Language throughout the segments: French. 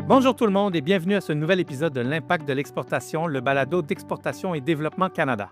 Bonjour tout le monde et bienvenue à ce nouvel épisode de l'Impact de l'exportation, le balado d'Exportation et Développement Canada.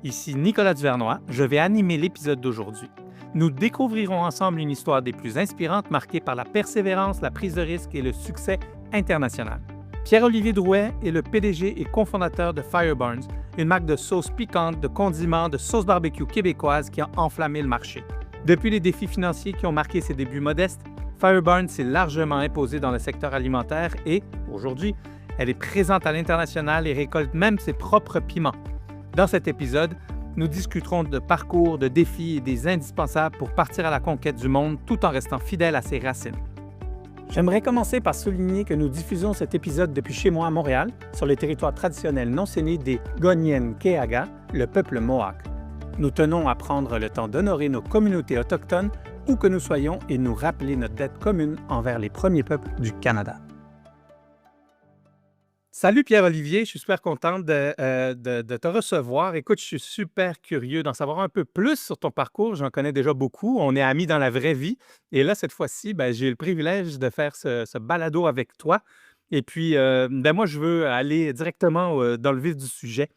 Ici Nicolas Duvernois, je vais animer l'épisode d'aujourd'hui. Nous découvrirons ensemble une histoire des plus inspirantes marquée par la persévérance, la prise de risque et le succès international. Pierre-Olivier Drouet est le PDG et cofondateur de Fireburns, une marque de sauces piquantes, de condiments, de sauces barbecue québécoises qui a enflammé le marché. Depuis les défis financiers qui ont marqué ses débuts modestes, Fireburns s'est largement imposée dans le secteur alimentaire et, aujourd'hui, elle est présente à l'international et récolte même ses propres piments. Dans cet épisode, nous discuterons de parcours, de défis et des indispensables pour partir à la conquête du monde tout en restant fidèle à ses racines. J'aimerais commencer par souligner que nous diffusons cet épisode depuis chez moi à Montréal, sur le territoire traditionnel non céné des Gonienkeaga, le peuple Mohawk. Nous tenons à prendre le temps d'honorer nos communautés autochtones où que nous soyons et nous rappeler notre dette commune envers les premiers peuples du Canada. Salut Pierre-Olivier, je suis super content de te recevoir. Écoute, je suis super curieux d'en savoir un peu plus sur ton parcours. J'en connais déjà beaucoup. On est amis dans la vraie vie. Et là, cette fois-ci, j'ai eu le privilège de faire ce balado avec toi. Et puis, moi, je veux aller directement dans le vif du sujet.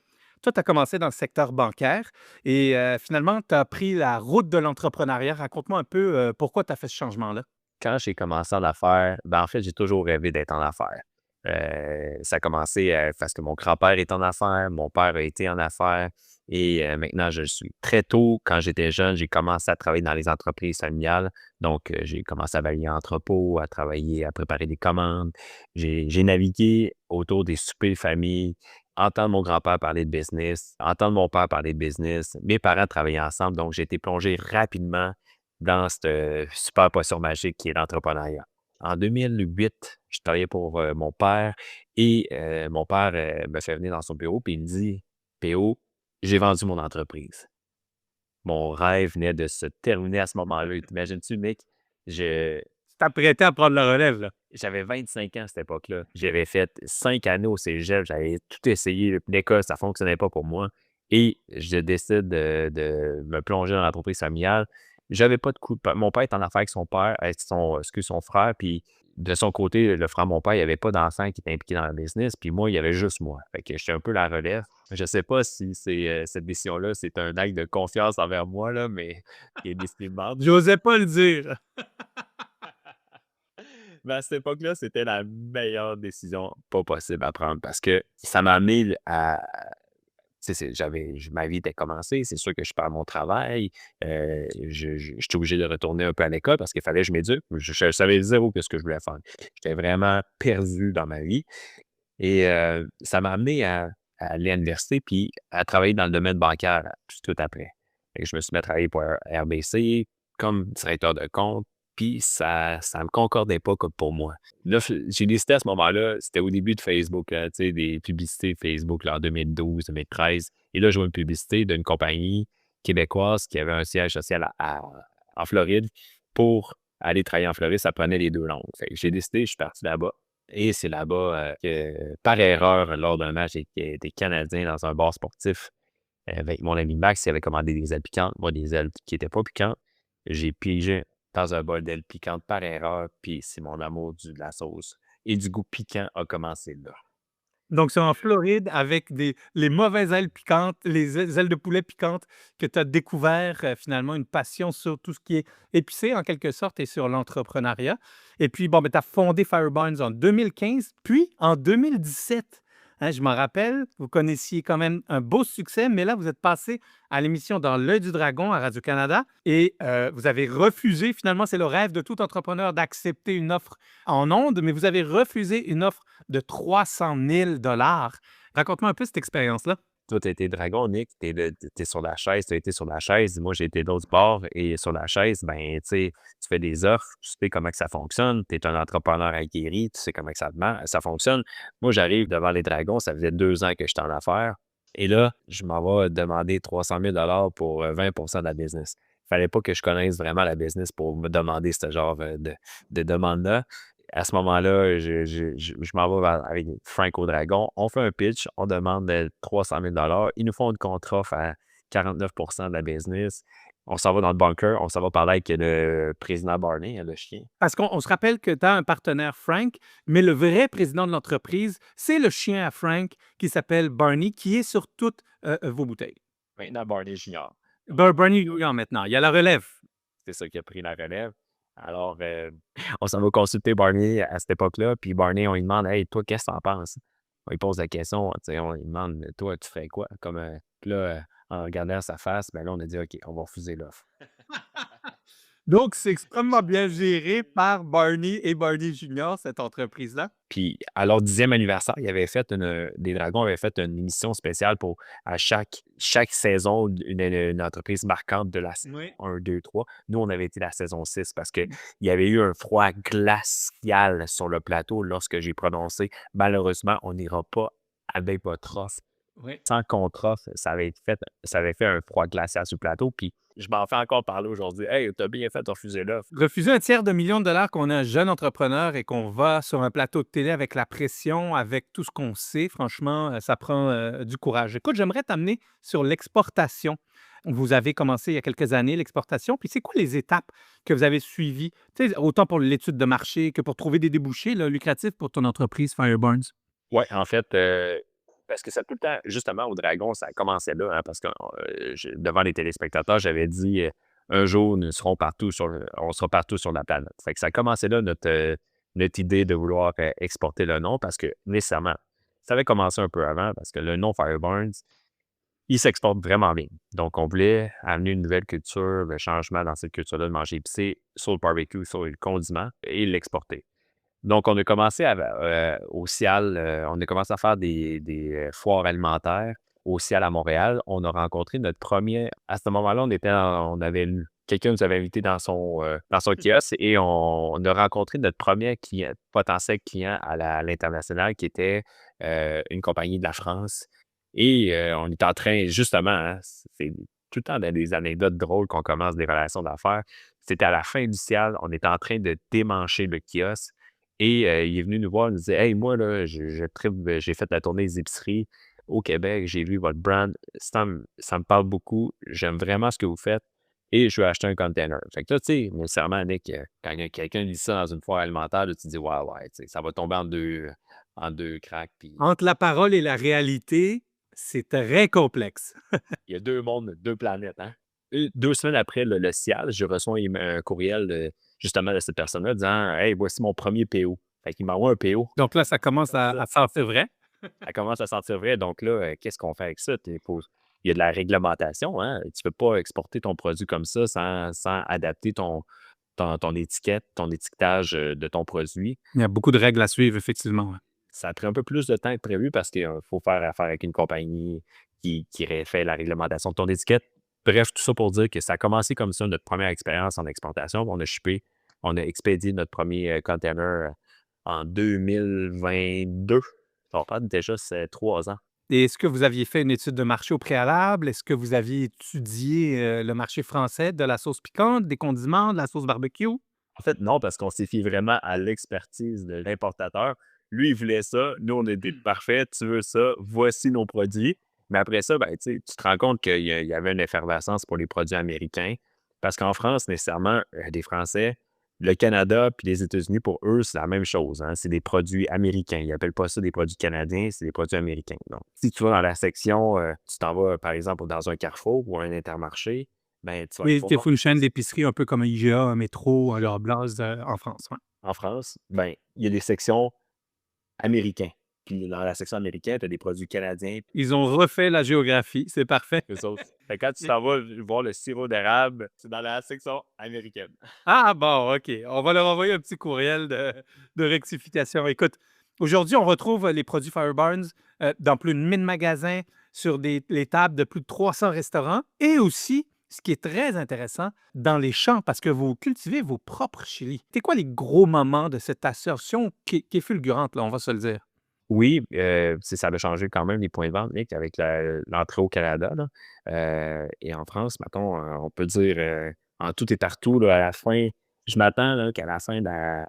Toi, tu as commencé dans le secteur bancaire et finalement, tu as pris la route de l'entrepreneuriat. Raconte-moi un peu pourquoi tu as fait ce changement-là. Quand j'ai commencé en affaires, en fait, j'ai toujours rêvé d'être en affaires. Ça a commencé parce que mon grand-père est en affaires, mon père a été en affaires et maintenant, je le suis. Très tôt, quand j'étais jeune, j'ai commencé à travailler dans les entreprises familiales. Donc, j'ai commencé à balayer en entrepôt, à travailler, à préparer des commandes. J'ai navigué autour des soupers de famille, entendre mon grand-père parler de business, entendre mon père parler de business. Mes parents travaillaient ensemble, donc j'ai été plongé rapidement dans cette super potion magique qui est l'entrepreneuriat. En 2008, je travaillais pour mon père et mon père me fait venir dans son bureau et il me dit: «PO, j'ai vendu mon entreprise.» Mon rêve venait de se terminer à ce moment-là. T'imagines-tu, Nick? Je Tu t'apprêtais à prendre la relève, là. J'avais 25 ans à cette époque-là. J'avais fait 5 années au cégep, j'avais tout essayé. L'école, ça ne fonctionnait pas pour moi et je décide de me plonger dans l'entreprise familiale. J'avais pas de coup de mon père est en affaires avec son père, avec son frère, puis de son côté, le frère de mon père, il n'y avait pas d'enfant qui était impliqué dans le business, puis moi, il y avait juste moi. Fait que j'étais un peu la relève. Je sais pas si cette décision-là, c'est un acte de confiance envers moi, là, mais qui est décidément. J'osais pas le dire. Mais à cette époque-là, c'était la meilleure décision pas possible à prendre parce que ça m'a amené à. Tu sais, ma vie était commencée. C'est sûr que je perds mon travail. J'étais obligé de retourner un peu à l'école parce qu'il fallait que je m'éduque. Je savais zéro ce que je voulais faire. J'étais vraiment perdu dans ma vie. Et ça m'a amené à aller à l'université puis à travailler dans le domaine bancaire tout après. Fait que je me suis mis à travailler pour RBC comme directeur de compte. Puis ça ne me concordait pas comme pour moi. Là, j'ai décidé à ce moment-là, c'était au début de Facebook, tu sais, des publicités Facebook là, en 2012, 2013. Et là, je vois une publicité d'une compagnie québécoise qui avait un siège social en Floride. Pour aller travailler en Floride, ça prenait les deux langues. Fait que j'ai décidé, je suis parti là-bas. Et c'est là-bas que, par erreur, lors d'un match des Canadiens dans un bar sportif, avec mon ami Max, il avait commandé des ailes piquantes, moi des ailes qui n'étaient pas piquantes. J'ai pigé dans un bol d'ailes piquantes par erreur, puis c'est mon amour de la sauce et du goût piquant a commencé là. Donc, c'est en Floride avec les mauvaises ailes piquantes, les ailes de poulet piquantes que tu as découvert finalement une passion sur tout ce qui est épicé en quelque sorte et sur l'entrepreneuriat. Et puis, tu as fondé Fireburns en 2015, puis en 2017. Hein, je m'en rappelle, vous connaissiez quand même un beau succès, mais là, vous êtes passé à l'émission Dans l'œil du dragon à Radio-Canada et vous avez refusé, finalement, c'est le rêve de tout entrepreneur d'accepter une offre en ondes, mais vous avez refusé une offre de 300 000 $. Raconte-moi un peu cette expérience-là. Toi, tu as été dragon, Nick, tu es sur la chaise, tu as été sur la chaise. Moi, j'ai été de l'autre bord et sur la chaise, tu sais, tu fais des offres, tu sais comment que ça fonctionne, tu es un entrepreneur aguerri, tu sais comment que ça fonctionne. Moi, j'arrive devant les dragons, ça faisait 2 ans que j'étais en affaires et là, je m'en vais demander 300 000 $ pour 20 de la business. Il fallait pas que je connaisse vraiment la business pour me demander ce genre de demande-là. À ce moment-là, je m'en vais avec Frank au Dragon. On fait un pitch, on demande 300 000 $. Ils nous font une contre-offre à 49 de la business On s'en va dans le bunker, on s'en va parler avec le président Barney, le chien. Parce qu'on se rappelle que tu as un partenaire, Frank, mais le vrai président de l'entreprise, c'est le chien à Frank qui s'appelle Barney, qui est sur toutes vos bouteilles. Maintenant, Barney Junior. Barney Junior maintenant, il y a la relève. C'est ça qui a pris la relève. Alors, on s'en va consulter Barney à cette époque-là, puis Barney, on lui demande: «Hey, toi, qu'est-ce que t'en penses?» On lui pose la question, tu sais, on lui demande: «Toi, tu ferais quoi?» Comme, puis là, en regardant sa face, ben là, on a dit: «OK, on va refuser l'offre». Donc, c'est extrêmement bien géré par Barney et Barney Junior, cette entreprise-là. Puis à leur 10e anniversaire, ils avaient fait des Dragons avaient fait une émission spéciale pour à chaque saison, une entreprise marquante de la saison Oui. 1, 2, 3. Nous, on avait été la saison 6 parce qu'il y avait eu un froid glacial sur le plateau lorsque j'ai prononcé: «Malheureusement, on n'ira pas avec votre offre». Oui. Sans contre-offre, ça avait fait un froid glacial sur le plateau, puis je m'en fais encore parler aujourd'hui: «Hey, t'as bien fait de refuser l'offre». Refuser 1 tiers de $1 000 000 qu'on est un jeune entrepreneur et qu'on va sur un plateau de télé avec la pression, avec tout ce qu'on sait, franchement, ça prend du courage. Écoute, j'aimerais t'amener sur l'exportation. Vous avez commencé il y a quelques années l'exportation, puis c'est quoi les étapes que vous avez suivies, tu sais, autant pour l'étude de marché que pour trouver des débouchés là, lucratifs pour ton entreprise Fireburns? Ouais, en fait, parce que ça a tout le temps justement, au Dragon, ça a commencé là, hein, parce que, devant les téléspectateurs, j'avais dit, «Un jour, on sera partout sur la planète». Fait que ça a commencé là notre idée de vouloir, exporter le nom parce que nécessairement, ça avait commencé un peu avant parce que le nom Fireburns, il s'exporte vraiment bien. Donc on voulait amener une nouvelle culture, le changement dans cette culture-là de manger épicé sur le barbecue, sur le condiment et l'exporter. Donc, on a commencé au CIAL, on a commencé à faire des foires alimentaires au CIAL à Montréal. On a rencontré notre premier à ce moment-là, quelqu'un nous avait invité dans son kiosque et on a rencontré notre premier client potentiel client à l'international qui était, une compagnie de la France et on est en train justement, hein, c'est tout le temps dans des anecdotes drôles qu'on commence des relations d'affaires. C'était à la fin du CIAL, on était en train de démancher le kiosque et il est venu nous voir, il nous disait: «Hey, moi, là, je tripe, j'ai fait la tournée des épiceries au Québec, j'ai vu votre brand, ça me parle beaucoup, j'aime vraiment ce que vous faites et je veux acheter un container». Fait que là, tu sais, nécessairement, Nick, quand quelqu'un dit ça dans une foire alimentaire, là, tu te dis: «Ouais, ouais, tu sais, ça va tomber en deux cracks». Puis Entre la parole et la réalité, c'est très complexe. il y a 2 mondes, 2 planètes, hein. 2 semaines après le CIAL, je reçois un courriel justement de cette personne-là disant: «Hey, voici mon premier PO». Fait qu'il m'envoie un PO. Donc là, ça commence à sentir vrai. Ça commence à sentir vrai. Donc là, qu'est-ce qu'on fait avec ça? Il y a de la réglementation, hein. Tu peux pas exporter ton produit comme ça sans adapter ton étiquette, ton étiquetage, de ton produit. Il y a beaucoup de règles à suivre, effectivement, ouais. Ça a pris un peu plus de temps que prévu parce qu'il faut faire affaire avec une compagnie qui fait la réglementation de ton étiquette. Bref, tout ça pour dire que ça a commencé comme ça, notre première expérience en exportation. On a expédié notre premier container en 2022. Ça va faire déjà, c'est 3 ans. Et est-ce que vous aviez fait une étude de marché au préalable? Est-ce que vous aviez étudié, le marché français de la sauce piquante, des condiments, de la sauce barbecue? En fait, non, parce qu'on s'est fié vraiment à l'expertise de l'importateur. Lui, il voulait ça. Nous, on était parfait. Tu veux ça? Voici nos produits. Mais après ça, ben, tu te rends compte qu'il y avait une effervescence pour les produits américains. Parce qu'en France, nécessairement, des Français, le Canada puis les États-Unis, pour eux, c'est la même chose, hein. C'est des produits américains. Ils n'appellent pas ça des produits canadiens, c'est des produits américains. Donc, si tu vas dans la section, tu t'en vas, par exemple, dans un Carrefour ou un Intermarché, ben, tu vas Oui, pouvoir il faut une chaîne d'épicerie un peu comme un IGA, un Métro, un Loblaws, en France, ouais. en France, ben, il y a des sections américains. Puis dans la section américaine, tu as des produits canadiens, puis Ils ont refait la géographie, c'est parfait. eux autres. Fait que quand tu t'en vas voir le sirop d'érable, c'est dans la section américaine. Ah bon, OK. On va leur envoyer un petit courriel de rectification. Écoute, aujourd'hui, on retrouve les produits Fireburns dans plus de 1000 magasins, sur les tables de plus de 300 restaurants et aussi, ce qui est très intéressant, dans les champs parce que vous cultivez vos propres chilis. C'est quoi les gros moments de cette assertion qui est fulgurante, là, on va se le dire? Oui, ça avait changé quand même les points de vente, Nick, avec l'entrée au Canada, là. Et en France, mettons, on peut dire, en tout et partout, là, à la fin, je m'attends là, qu'à la fin de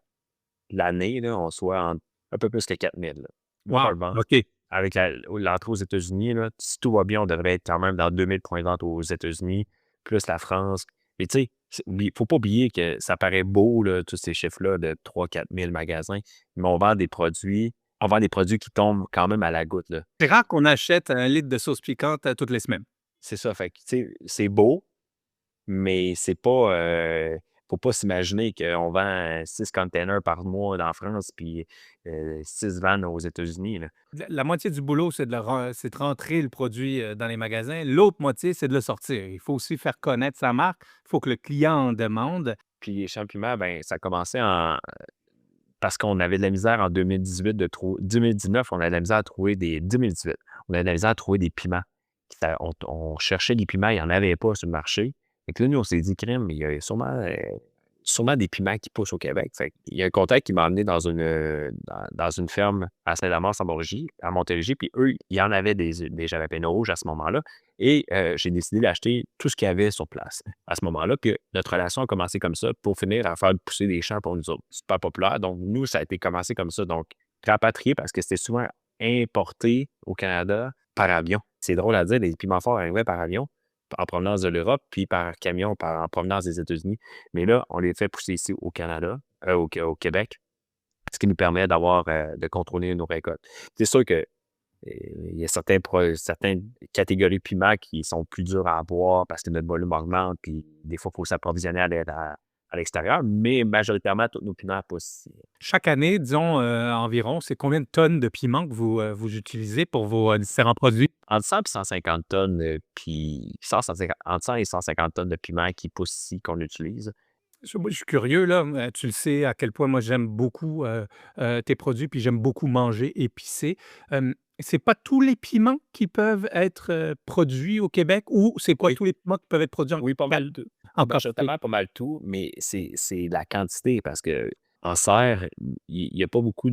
l'année, là, on soit un peu plus que 4000 là, de points Wow, de vente. OK. Avec l'entrée aux États-Unis, là, si tout va bien, on devrait être quand même dans 2000 points de vente aux États-Unis, plus la France. Et tu sais, faut pas oublier que ça paraît beau, là, tous ces chiffres-là de 3 000 à 4 000 magasins, mais on vend des produits qui tombent quand même à la goutte, là. C'est rare qu'on achète un litre de sauce piquante toutes les semaines. C'est ça, fait que, tu sais, c'est beau, mais c'est pas, faut pas s'imaginer qu'on vend 6 containers par mois en France puis 6 vannes aux États-Unis, là. La moitié du boulot, c'est de rentrer le produit dans les magasins. L'autre moitié, c'est de le sortir. Il faut aussi faire connaître sa marque. Il faut que le client en demande. Puis les champs piments, ben, ça a commencé parce qu'on avait de la misère en 2018 2019, on avait de la misère à trouver 2018, on avait de la misère à trouver des piments. On cherchait des piments, il n'y en avait pas sur le marché. Fait que là, nous, on s'est dit: «Crime, il y a sûrement des piments qui poussent au Québec». Fait qu'il y a un contact qui m'a emmené dans une ferme à Saint-Damas, à Montérégie, puis eux, il y en avait des jalapenos rouges à ce moment-là et j'ai décidé d'acheter tout ce qu'il y avait sur place à ce moment-là. Puis notre relation a commencé comme ça pour finir à faire pousser des champs pour nous autres. Super populaire. Donc, nous, ça a été commencé comme ça. Donc, rapatrié parce que c'était souvent importé au Canada par avion. C'est drôle à dire, les piments forts arrivaient par avion en provenance de l'Europe, puis par camion en provenance des États-Unis. Mais là, on les fait pousser ici au Canada, au Québec, ce qui nous permet de contrôler nos récoltes. C'est sûr que il y a certaines catégories de piments qui sont plus durs à avoir parce que notre volume augmente, puis des fois, il faut s'approvisionner à l'extérieur, mais majoritairement, tous nos piments poussent ici. Chaque année, disons environ, c'est combien de tonnes de piment que vous utilisez pour vos différents produits? Entre 100 et 150 tonnes, puis entre 100 et 150 tonnes de piments qui poussent ici, qu'on utilise. Moi, je suis curieux, là. Tu le sais à quel point moi j'aime beaucoup tes produits, puis j'aime beaucoup manger épicé. C'est pas tous les piments qui peuvent être produits au Québec ou c'est pas Oui. tous les piments qui peuvent être produits Oui, pas mal. en quantité? Majoritairement, pas mal tout, mais c'est la quantité parce qu'en serre, il y a pas beaucoup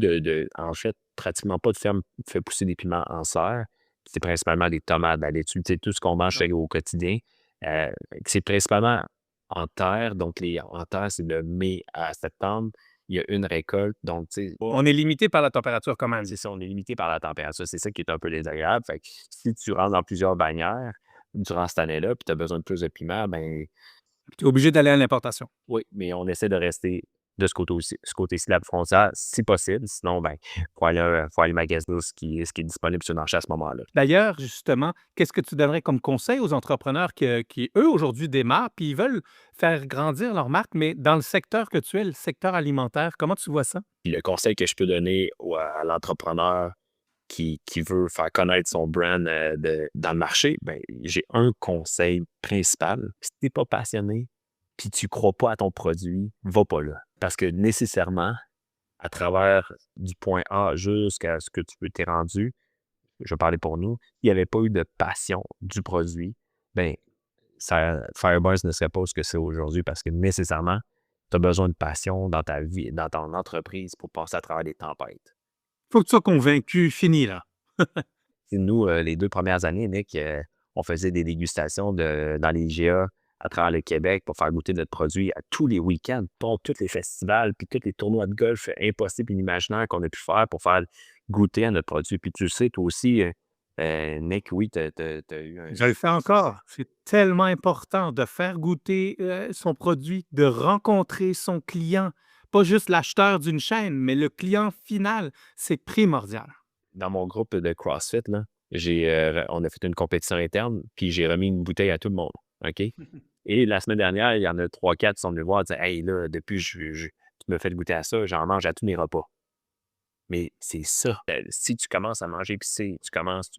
en fait, pratiquement pas de ferme qui fait pousser des piments en serre. C'est principalement des tomates, de la laitue, tu sais, tout ce qu'on mange au quotidien. Heu, c'est principalement en terre, donc en terre, c'est de mai à septembre. Il y a une récolte, donc tu sais, On est limité par la température quand même. c'est ça, on est limité par la température. C'est ça qui est un peu désagréable. Fait que si tu rentres dans plusieurs bannières durant cette année-là, puis tu as besoin de plus de piments, ben Tu es obligé d'aller à l'importation. oui, mais on essaie de rester de ce côté-ci de la frontière, si possible. Sinon, ben, faut aller magasiner ce qui est disponible sur le marché à ce moment-là. D'ailleurs, justement, qu'est-ce que tu donnerais comme conseil aux entrepreneurs qui, eux, aujourd'hui démarrent, puis ils veulent faire grandir leur marque, mais dans le secteur que tu es, le secteur alimentaire, comment tu vois ça? Puis le conseil que je peux donner à l'entrepreneur qui veut faire connaître son brand dans le marché, ben, j'ai un conseil principal. Si tu n'es pas passionné, puis tu ne crois pas à ton produit, va pas là. Parce que nécessairement, à travers du point A jusqu'à ce que t'es rendu, je vais parler pour nous, s'il n'y avait pas eu de passion du produit, ben Firebars ne serait pas ce que c'est aujourd'hui parce que nécessairement, tu as besoin de passion dans ta vie, dans ton entreprise pour passer à travers les tempêtes. Faut que tu sois convaincu, fini là. Tu sais, nous, les 2 premières années, Nick, on faisait des dégustations dans les IGA à travers le Québec pour faire goûter notre produit à tous les week-ends, pour tous les festivals, puis tous les tournois de golf impossibles, inimaginaires qu'on a pu faire pour faire goûter à notre produit. Puis tu le sais, toi aussi, Nick, oui, tu as eu un Je le fais encore. C'est tellement important de faire goûter son produit, de rencontrer son client, pas juste l'acheteur d'une chaîne, mais le client final. C'est primordial. dans mon groupe de CrossFit, là, on a fait une compétition interne, puis j'ai remis une bouteille à tout le monde, OK? Et la semaine dernière, il y en a 3-4 qui sont venus voir et dire: «Hey, là, depuis tu me fais goûter à ça, j'en mange à tous mes repas». Mais c'est ça. Si tu commences à manger épicé, tu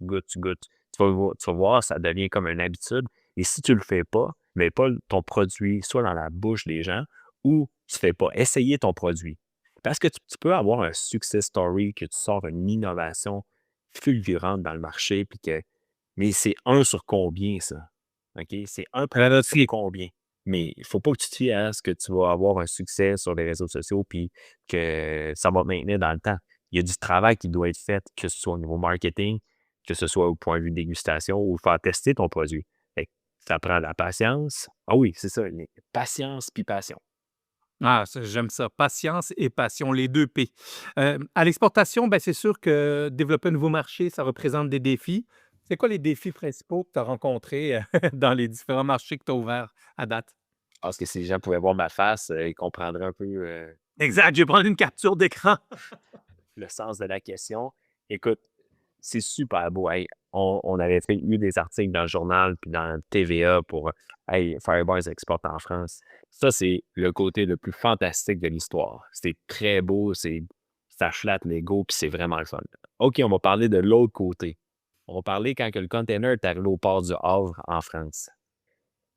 goûtes, tu vas voir, ça devient comme une habitude. Et si tu le fais pas, mets pas ton produit soit dans la bouche des gens ou tu fais pas essayer ton produit. Parce que tu peux avoir un success story, que tu sors une innovation fulgurante dans le marché, mais c'est un sur combien, ça? OK? C'est un À la produit sur loterie. combien? Mais il faut pas que tu te fies à ce que tu vas avoir un succès sur les réseaux sociaux puis que ça va te maintenir dans le temps. Il y a du travail qui doit être fait, que ce soit au niveau marketing, que ce soit au point de vue dégustation ou faire tester ton produit. Fait que ça prend de la patience. Ah oui, c'est ça, patience puis passion. Ah, j'aime ça. Patience et passion, les 2 P. À l'exportation, ben, c'est sûr que développer un nouveau marché, ça représente des défis. C'est quoi les défis principaux que tu as rencontrés, dans les différents marchés que tu as ouverts à date? Je pense que si les gens pouvaient voir ma face, ils comprendraient un peu, Exact, je vais prendre une capture d'écran. le sens de la question. Écoute, c'est super beau. Hey, on avait eu des articles dans le journal puis dans TVA pour Hey, Firebars exporte en France. Ça, c'est le côté le plus fantastique de l'histoire. C'est très beau, ça flatte l'ego, puis c'est vraiment le fun. OK, on va parler de l'autre côté. On va parler quand que le container est arrivé au port du Havre en France.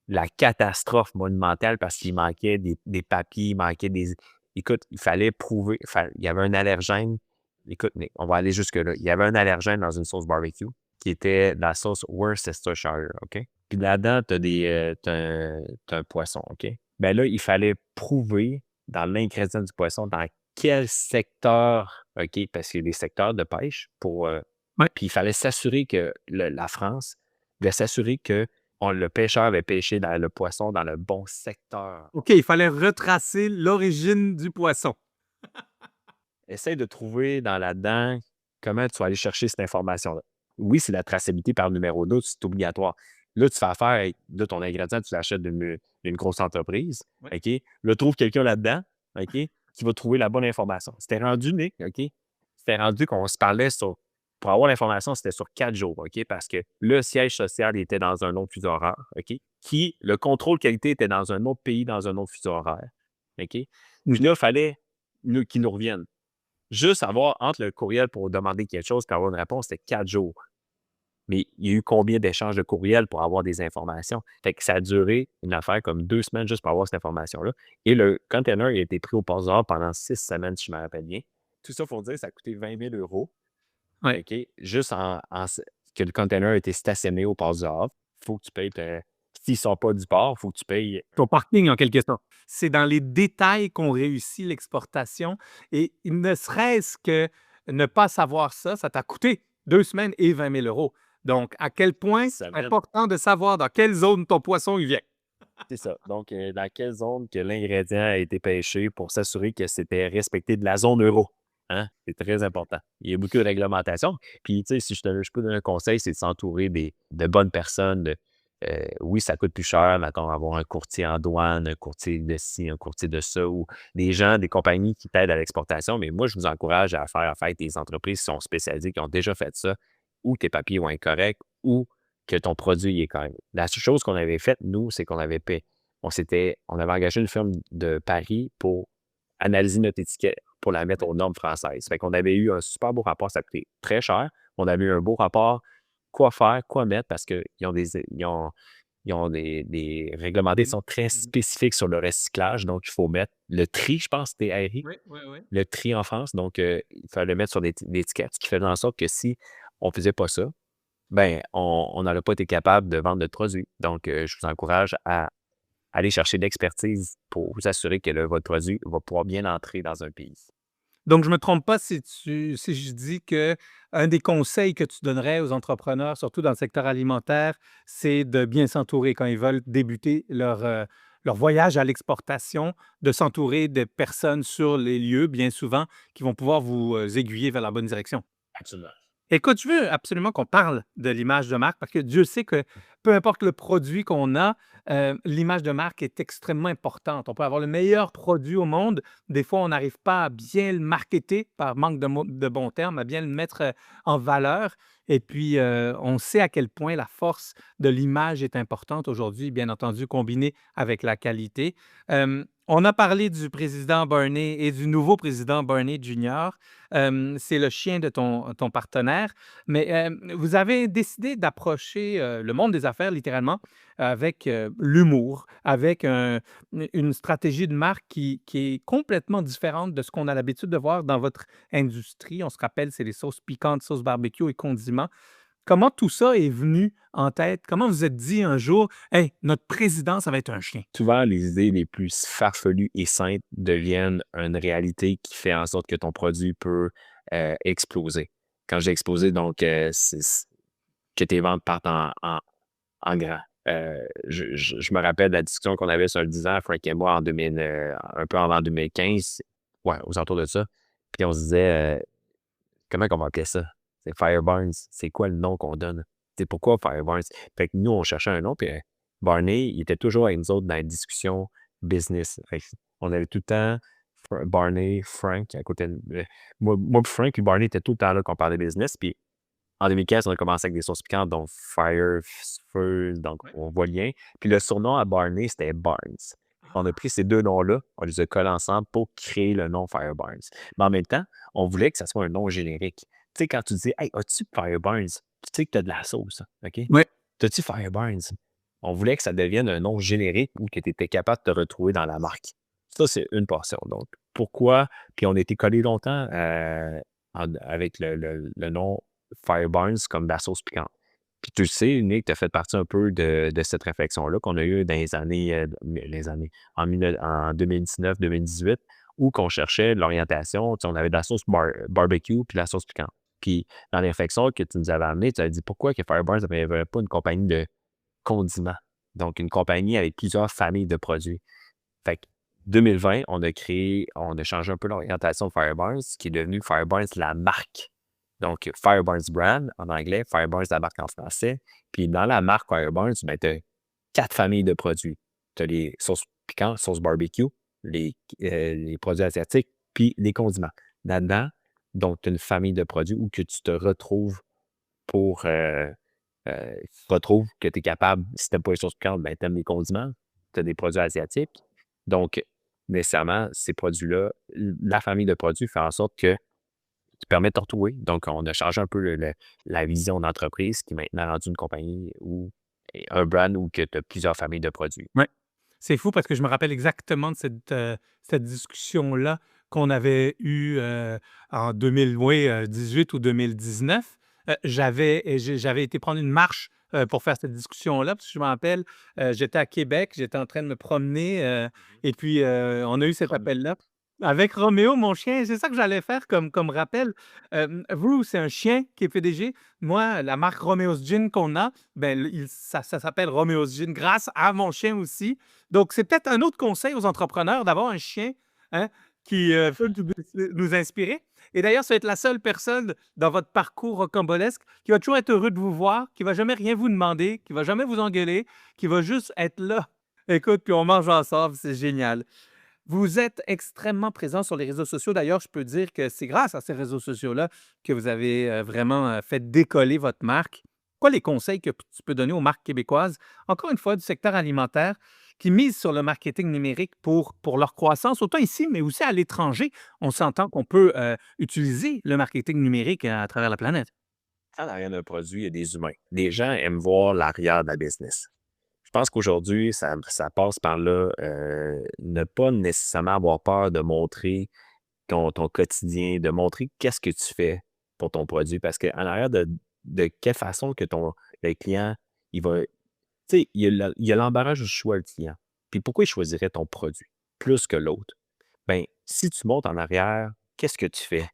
La catastrophe monumentale parce qu'il manquait des papiers, il manquait des. Écoute, il fallait prouver. Il y avait un allergène. Écoute, Nick, on va aller jusque-là. Il y avait un allergène dans une sauce barbecue qui était la sauce Worcestershire, OK? Puis là-dedans, t'as un poisson, OK? Ben là, il fallait prouver dans l'ingrédient du poisson dans quel secteur, OK? Parce qu'il y a des secteurs de pêche pour. Ouais. Puis il fallait s'assurer que la France devait s'assurer que le pêcheur avait pêché le poisson dans le bon secteur. OK, il fallait retracer l'origine du poisson. Essaye de trouver dans là-dedans comment tu vas aller chercher cette information-là. Oui, c'est la traçabilité par numéro 2, c'est obligatoire. Là, tu fais affaire avec ton ingrédient, tu l'achètes d'une grosse entreprise. Ouais. OK? Là, trouve quelqu'un là-dedans, OK, qui va trouver la bonne information. C'était rendu, Nick, OK? C'était rendu qu'on se parlait pour avoir l'information, c'était sur 4 jours, OK? Parce que le siège social était dans un autre fuseau horaire, OK? Le contrôle qualité était dans un autre pays, dans un autre fuseau horaire, OK? Puis là, il fallait qu'ils nous reviennent. Juste avoir entre le courriel pour demander quelque chose et avoir une réponse, c'était 4 jours. Mais il y a eu combien d'échanges de courriels pour avoir des informations? Fait que ça a duré une affaire comme 2 semaines juste pour avoir cette information-là. Et le container a été pris au port du Havre pendant 6 semaines, si je me rappelle bien. Tout ça, il faut dire, ça a coûté 20 000 €. Ouais. OK? Juste que le container a été stationné au port du Havre. Il faut que tu payes. S'ils ne sont pas du port, il faut que tu payes. Ton parking, en quelque sorte. C'est dans les détails qu'on réussit l'exportation et ne serait-ce que ne pas savoir ça, ça t'a coûté 2 semaines et 20 000 €. Donc, à quel point c'est Semaine. important de savoir dans quelle zone ton poisson il vient. C'est ça. Donc, dans quelle zone que l'ingrédient a été pêché pour s'assurer que c'était respecté de la zone euro. Hein? C'est très important. Il y a beaucoup de réglementations. Puis, tu sais, si je peux donner un conseil, c'est de s'entourer de bonnes personnes. Oui, ça coûte plus cher, mettons, avoir un courtier en douane, un courtier de ci, un courtier de ça, ou des gens, des compagnies qui t'aident à l'exportation. Mais moi, je vous encourage à faire affaire avec des entreprises qui sont spécialisées, qui ont déjà fait ça, ou tes papiers vont être corrects, ou que ton produit est correct. La seule chose qu'on avait faite, nous, c'est qu'on avait on avait engagé une firme de Paris pour analyser notre étiquette, pour la mettre aux normes françaises. Fait qu'on avait eu un super beau rapport, ça coûtait très cher. On avait eu un beau rapport, quoi faire, quoi mettre, parce qu'ils ont des réglementations très spécifiques sur le recyclage. Donc, il faut mettre le tri, je pense, c'était RI, Oui, oui, oui. le tri en France. Donc, il fallait le mettre sur des étiquettes, ce qui faisait en sorte que si on ne faisait pas ça, ben, on n'aurait pas été capable de vendre notre produit. Donc, je vous encourage à aller chercher de l'expertise pour vous assurer que votre produit va pouvoir bien entrer dans un pays. Donc, je ne me trompe pas si je dis que un des conseils que tu donnerais aux entrepreneurs, surtout dans le secteur alimentaire, c'est de bien s'entourer quand ils veulent débuter leur voyage à l'exportation, de s'entourer de personnes sur les lieux, bien souvent, qui vont pouvoir vous aiguiller vers la bonne direction. Absolument. Écoute, je veux absolument qu'on parle de l'image de marque parce que Dieu sait que peu importe le produit qu'on a, l'image de marque est extrêmement importante. On peut avoir le meilleur produit au monde. Des fois, on n'arrive pas à bien le marketer par manque de bons termes, à bien le mettre en valeur. Et puis, on sait à quel point la force de l'image est importante aujourd'hui, bien entendu, combinée avec la qualité. On a parlé du président Barney et du nouveau président Barney Jr. C'est le chien de ton partenaire. Mais vous avez décidé d'approcher le monde des affaires littéralement avec l'humour, avec une stratégie de marque qui est complètement différente de ce qu'on a l'habitude de voir dans votre industrie. On se rappelle, c'est les sauces piquantes, sauces barbecue et condiments. Comment tout ça est venu en tête? Comment vous êtes dit un jour, hey, notre président, ça va être un chien? Souvent, les idées les plus farfelues et simples deviennent une réalité qui fait en sorte que ton produit peut exploser. Quand j'ai explosé, donc, que tes ventes partent en grand. Je me rappelle de la discussion qu'on avait sur le 10 ans, Frank et moi, un peu avant 2015, ouais, aux alentours de ça. Puis on se disait, comment on va appeler ça? C'est Fireburns. C'est quoi le nom qu'on donne? C'est pourquoi Fireburns? Fait que nous, on cherchait un nom, puis Barney, il était toujours avec nous autres dans les discussions business. Fait que on avait tout le temps Barney, Frank à côté de moi puis Frank puis Barney était tout le temps là qu'on parlait business. Puis en 2015, on a commencé avec des sauces piquantes, donc Fire, Furs, donc Ouais. on voit le lien. Puis le surnom à Barney, c'était Barnes. On a pris ces deux noms-là, on les a collés ensemble pour créer le nom Fire Barnes. Mais en même temps, on voulait que ça soit un nom générique. Tu sais, quand tu dis, hey, as-tu Fire Barnes? Tu sais que tu as de la sauce, OK? Ouais. T'as-tu Fire Barnes? On voulait que ça devienne un nom générique ou que tu étais capable de te retrouver dans la marque. Ça, c'est une passion. Donc, pourquoi? Puis on a été collés longtemps avec le nom Fire Barnes comme de la sauce piquante. Puis tu le sais, Nick, tu as fait partie un peu de cette réflexion-là qu'on a eue dans en 2019-2018, où qu'on cherchait l'orientation. Tu sais, on avait de la sauce barbecue puis de la sauce piquante. Puis dans les réflexions que tu nous avais amenées, tu avais dit pourquoi que Fireburns n'avait pas une compagnie de condiments. Donc, une compagnie avec plusieurs familles de produits. Fait que 2020, on a changé un peu l'orientation de Fireburns, qui est devenu Fireburns la marque. Donc, Fireburns Brand en anglais, Fireburns la marque en français. Puis dans la marque Fireburns, ben, tu as 4 familles de produits. Tu as les sauces piquantes, sauces barbecue, les produits asiatiques, puis les condiments. Là-dedans, donc, tu as une famille de produits où que tu te retrouves pour retrouves que tu es capable, si tu n'aimes pas les sauces piquantes, ben, tu aimes les condiments, tu as des produits asiatiques. Donc, nécessairement, ces produits-là, la famille de produits fait en sorte que qui permet de te retrouver. Donc, on a changé un peu la vision d'entreprise qui est maintenant rendue une compagnie ou un brand où tu as plusieurs familles de produits. Ouais. C'est fou parce que je me rappelle exactement de cette discussion-là qu'on avait eue, en 2018 ou 2019. J'avais été prendre une marche, pour faire cette discussion-là parce que je me rappelle, j'étais à Québec, j'étais en train de me promener, et puis, on a eu cet appel-là. Avec Roméo, mon chien, c'est ça que j'allais faire comme rappel. Vous, c'est un chien qui est PDG. Moi, la marque Roméo's Gin qu'on a, ben, ça s'appelle Roméo's Gin grâce à mon chien aussi. Donc, c'est peut-être un autre conseil aux entrepreneurs d'avoir un chien, hein, qui peut nous inspirer. Et d'ailleurs, ça va être la seule personne dans votre parcours rocambolesque qui va toujours être heureux de vous voir, qui va jamais rien vous demander, qui va jamais vous engueuler, qui va juste être là. Écoute, puis on mange ensemble, c'est génial. Vous êtes extrêmement présent sur les réseaux sociaux. D'ailleurs, je peux dire que c'est grâce à ces réseaux sociaux-là que vous avez vraiment fait décoller votre marque. Quoi les conseils que tu peux donner aux marques québécoises, encore une fois, du secteur alimentaire, qui misent sur le marketing numérique pour leur croissance, autant ici, mais aussi à l'étranger? On s'entend qu'on peut utiliser le marketing numérique à travers la planète. En arrière d'un produit, il y a des humains. Les gens aiment voir l'arrière de la business. Je pense qu'aujourd'hui, ça passe par là, ne pas nécessairement avoir peur de montrer ton quotidien, de montrer qu'est-ce que tu fais pour ton produit. Parce qu'en arrière de quelle façon que le client, il va. Tu sais, il y a l'embarras du choix, le client. Puis pourquoi il choisirait ton produit plus que l'autre? Ben, si tu montes en arrière, qu'est-ce que tu fais?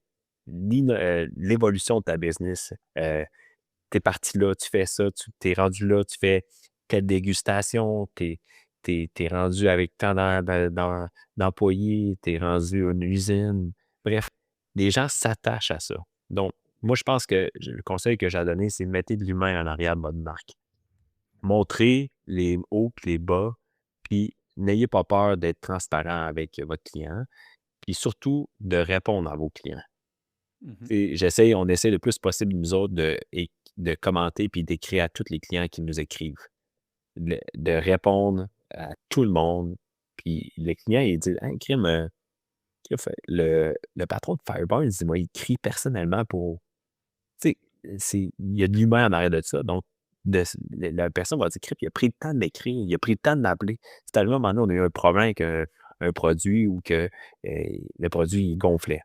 L'évolution de ta business. Tu es parti là, tu fais ça, tu t'es rendu là, tu fais telle dégustation, t'es rendu avec tant d'employés, tu es rendu à une usine. Bref, les gens s'attachent à ça. Donc, moi, je pense que le conseil que j'ai à donner, c'est mettez de l'humain en arrière de votre marque. Montrez les hauts et les bas, puis n'ayez pas peur d'être transparent avec votre client, puis surtout de répondre à vos clients. Mhm. On essaie le plus possible, nous autres, de commenter puis d'écrire à tous les clients qui nous écrivent. De répondre à tout le monde. Puis le client, il dit «Hey, crime, le patron de Fireburns, il m'a écrit personnellement pour.» Tu sais, il y a de l'humain en arrière de ça. Donc, la personne va dire «Crime, il a pris le temps de m'écrire, il a pris le temps de m'appeler.» C'est arrivé à un moment donné, on a eu un problème avec un produit où que, le produit il gonflait.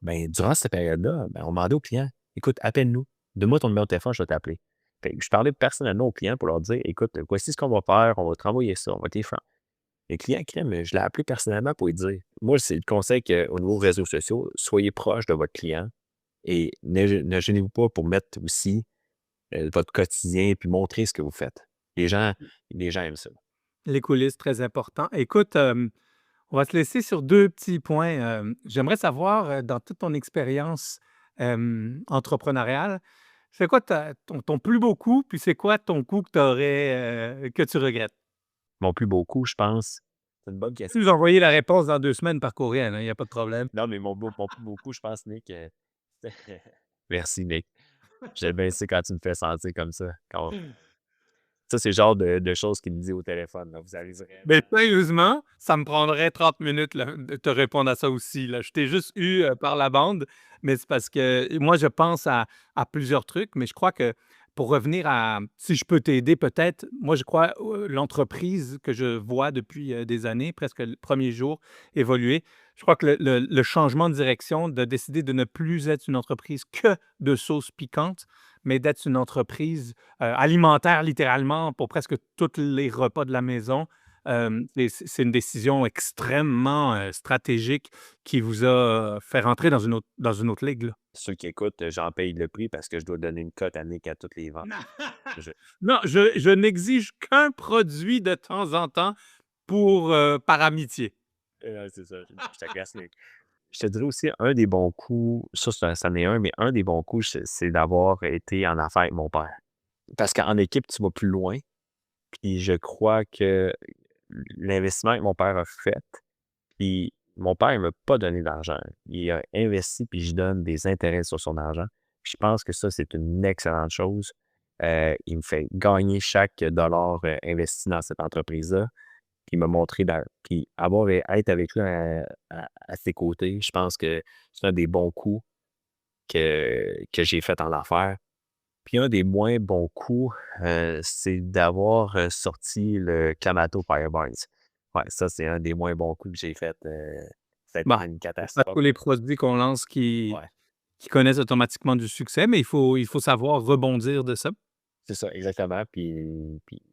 Ben, durant cette période-là, ben, on demandait aux clients, écoute, appelle-nous, donne-moi ton numéro de téléphone, je vais t'appeler. Fait que je parlais personnellement aux clients pour leur dire, écoute, voici ce qu'on va faire, on va te renvoyer ça, on va t'y franc. Les clients crème, je l'ai appelé personnellement pour lui dire. Moi, c'est le conseil qu'au niveau réseaux sociaux, soyez proche de votre client et ne gênez-vous pas pour mettre aussi votre quotidien puis montrer ce que vous faites. Les gens, les gens aiment ça. Les coulisses, très important. Écoute, on va se laisser sur deux petits points. J'aimerais savoir, dans toute ton expérience entrepreneuriale, C'est quoi ton plus beau coup, puis c'est quoi ton coup que que tu regrettes? Mon plus beau coup, je pense c'est une bonne Tu peux question. nous envoyer la réponse dans 2 semaines par courriel, il y a pas de problème. Non, mais mon plus beau coup, je pense, Nick, merci, Nick. J'aime bien ça quand tu me fais sentir comme ça. Ça, c'est le genre de choses qu'il me dit au téléphone, là. Vous allez Mais vraiment sérieusement, ça me prendrait 30 minutes là, de te répondre à ça aussi, là. Je t'ai juste eu, par la bande, mais c'est parce que moi, je pense à plusieurs trucs, mais je crois que pour revenir à si je peux t'aider peut-être, moi, je crois, l'entreprise que je vois depuis, des années, presque le premier jour évoluer, je crois que le changement de direction, de décider de ne plus être une entreprise que de sauces piquantes, mais d'être une entreprise, alimentaire littéralement pour presque tous les repas de la maison. C'est une décision extrêmement, stratégique qui vous a, fait rentrer dans une autre ligue, là. ceux qui écoutent, j'en paye le prix parce que je dois donner une cote à Nick à toutes les ventes. Je Non, je n'exige qu'un produit de temps en temps pour, par amitié. c'est ça, je t'agace, Nick. Je te dirais aussi un des bons coups, ça c'en est un, mais un des bons coups, c'est d'avoir été en affaires avec mon père. Parce qu'en équipe, tu vas plus loin, puis je crois que l'investissement que mon père a fait, puis mon père, il m'a pas donné d'argent. Il a investi, puis je donne des intérêts sur son argent. Puis je pense que ça, c'est une excellente chose. Il me fait gagner chaque dollar, investi dans cette entreprise-là. Puis il m'a montré puis être avec lui à ses côtés, je pense que c'est un des bons coups que j'ai fait en affaires. Puis un des moins bons coups, c'est d'avoir, sorti le Clamato Fireburns. Ouais, ça, c'est un des moins bons coups que j'ai fait, ça a été Bah, une c'est pas catastrophe. tous les produits qu'on lance Ouais, qui connaissent automatiquement du succès, mais il faut savoir rebondir de ça. c'est ça, exactement. Puis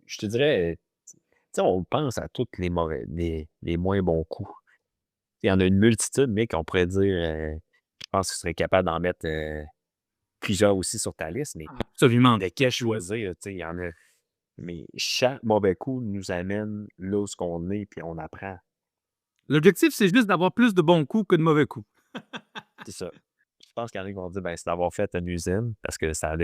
je te dirais, tu sais, on pense à tous les moins bons coups. Il y en a une multitude, mais qu'on pourrait dire, je pense que tu serais capable d'en mettre, plusieurs aussi sur ta liste, mais Absolument. lesquels choisir, tu sais, il y en a. Mais chaque mauvais coup nous amène là où ce qu'on est, puis on apprend. L'objectif, c'est juste d'avoir plus de bons coups que de mauvais coups. C'est ça. Je pense qu'il y en a qui vont dire, ben, c'est d'avoir fait une usine, parce que ça a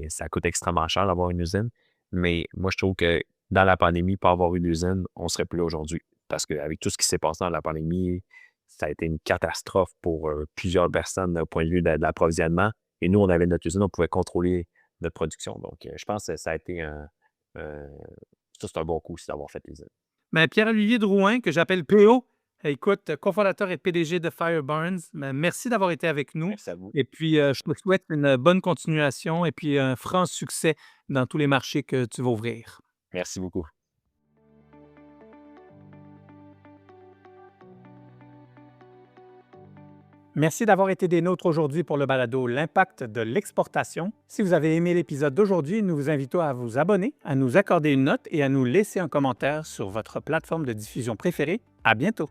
ça coûte extrêmement cher d'avoir une usine. Mais moi, je trouve que dans la pandémie, pas avoir une usine, on serait plus là aujourd'hui. Parce qu'avec tout ce qui s'est passé dans la pandémie, ça a été une catastrophe pour plusieurs personnes au point de vue de l'approvisionnement. Et nous, on avait notre usine, on pouvait contrôler notre production. Donc, je pense que ça a été un- ça, c'est un bon coup aussi d'avoir fait l'usine. Ben, Pierre-Olivier Drouin, que j'appelle PO, écoute, cofondateur et PDG de Fireburns, ben, merci d'avoir été avec nous. Merci à vous. Et puis, je te souhaite une bonne continuation et puis un franc succès dans tous les marchés que tu vas ouvrir. Merci beaucoup. Merci d'avoir été des nôtres aujourd'hui pour le balado L'impact de l'exportation. Si vous avez aimé l'épisode d'aujourd'hui, nous vous invitons à vous abonner, à nous accorder une note et à nous laisser un commentaire sur votre plateforme de diffusion préférée. À bientôt!